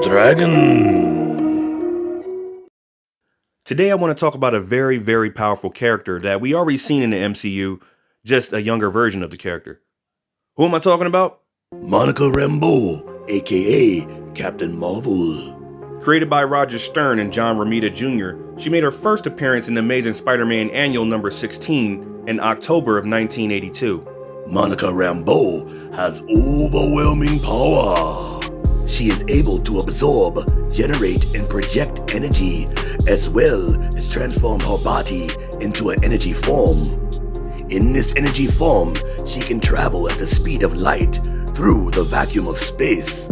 Dragon. Today I want to talk about a very, very powerful character that we already seen in the MCU, just a younger version of the character. Who am I talking about? Monica Rambeau, aka Captain Marvel. Created by Roger Stern and John Romita Jr., she made her first appearance in Amazing Spider-Man Annual number 16 in October of 1982. Monica Rambeau has overwhelming power. She is able to absorb, generate, and project energy, as well as transform her body into an energy form. In this energy form, she can travel at the speed of light through the vacuum of space.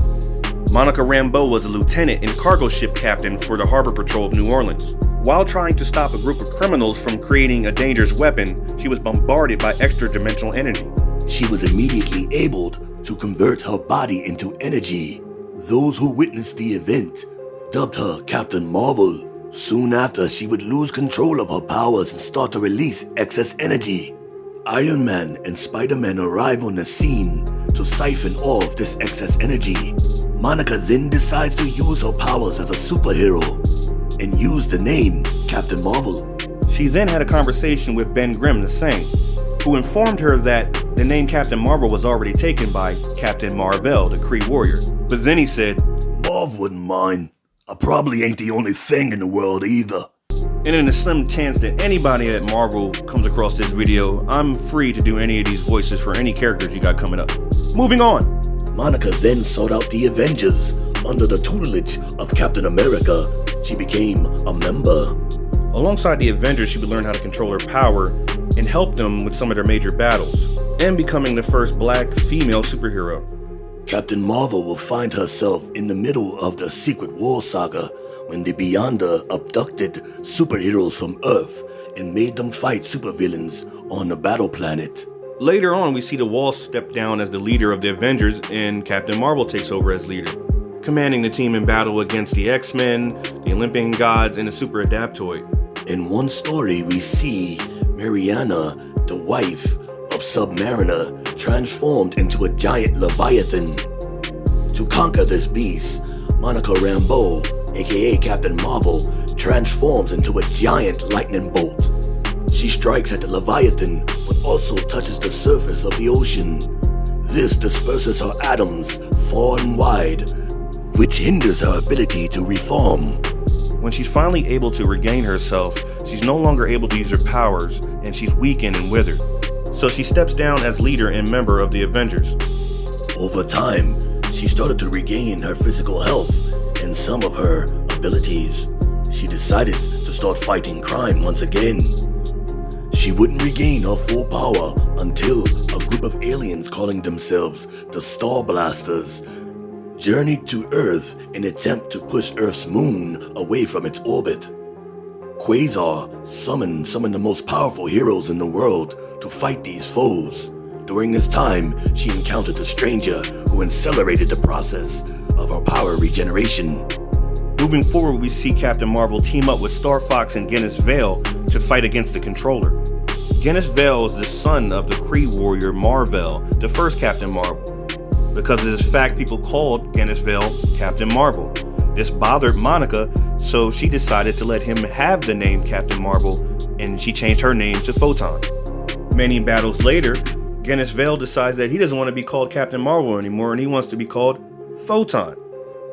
Monica Rambeau was a lieutenant and cargo ship captain for the Harbor Patrol of New Orleans. While trying to stop a group of criminals from creating a dangerous weapon, she was bombarded by extra-dimensional energy. She was immediately able to convert her body into energy. Those who witnessed the event dubbed her Captain Marvel. Soon after, she would lose control of her powers and start to release excess energy. Iron Man and Spider-Man arrive on the scene to siphon off this excess energy. Monica then decides to use her powers as a superhero and use the name Captain Marvel. She then had a conversation with Ben Grimm the Thing, who informed her that the name Captain Marvel was already taken by Captain Marvel, the Kree warrior. But then he said, Marv wouldn't mind. I probably ain't the only thing in the world either. And in a slim chance that anybody at Marvel comes across this video, I'm free to do any of these voices for any characters you got coming up. Moving on. Monica then sought out the Avengers. Under the tutelage of Captain America, she became a member. Alongside the Avengers, she would learn how to control her power and help them with some of their major battles, and becoming the first black female superhero. Captain Marvel will find herself in the middle of the Secret War saga when the Beyonder abducted superheroes from Earth and made them fight supervillains on the battle planet. Later on, we see the Wall step down as the leader of the Avengers, and Captain Marvel takes over as leader, commanding the team in battle against the X-Men, the Olympian gods, and the Super Adaptoid. In one story, we see Mariana, the wife of Submariner, transformed into a giant Leviathan. To conquer this beast, Monica Rambeau, aka Captain Marvel, transforms into a giant lightning bolt. She strikes at the Leviathan, but also touches the surface of the ocean. This disperses her atoms far and wide, which hinders her ability to reform. When she's finally able to regain herself, she's no longer able to use her powers, and she's weakened and withered. So she steps down as leader and member of the Avengers. Over time, she started to regain her physical health and some of her abilities. She decided to start fighting crime once again. She wouldn't regain her full power until a group of aliens calling themselves the Star Blasters journeyed to Earth in an attempt to push Earth's moon away from its orbit. Quasar summoned some of the most powerful heroes in the world to fight these foes. During this time, she encountered a stranger who accelerated the process of her power regeneration. Moving forward, we see Captain Marvel team up with Star Fox and Guinness Vale to fight against the Controller. Guinness Vale is the son of the Kree warrior Marvel, the first Captain Marvel. Because of this fact, people called Guinness Vale Captain Marvel. This bothered Monica, so she decided to let him have the name Captain Marvel, and she changed her name to Photon. Many battles later, Guinness Vale decides that he doesn't want to be called Captain Marvel anymore, and he wants to be called Photon.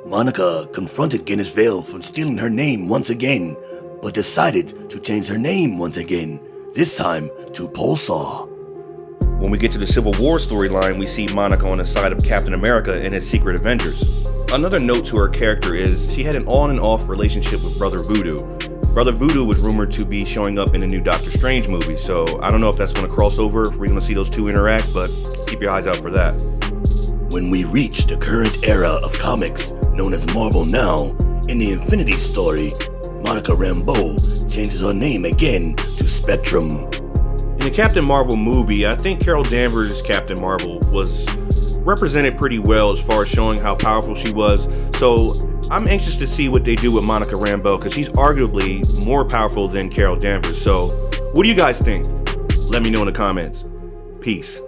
Monica confronted Guinness Vale for stealing her name once again, but decided to change her name once again, this time to Pulsar. When we get to the Civil War storyline, we see Monica on the side of Captain America and his secret Avengers. Another note to her character is she had an on and off relationship with Brother Voodoo. Brother Voodoo was rumored to be showing up in the new Doctor Strange movie, so I don't know if that's going to cross over, if we're going to see those two interact, but keep your eyes out for that. When we reach the current era of comics, known as Marvel now, in the Infinity story, Monica Rambeau changes her name again to Spectrum. In the Captain Marvel movie, I think Carol Danvers' Captain Marvel was represented pretty well as far as showing how powerful she was, so I'm anxious to see what they do with Monica Rambeau, because she's arguably more powerful than Carol Danvers. So what do you guys think? Let me know in the comments. Peace.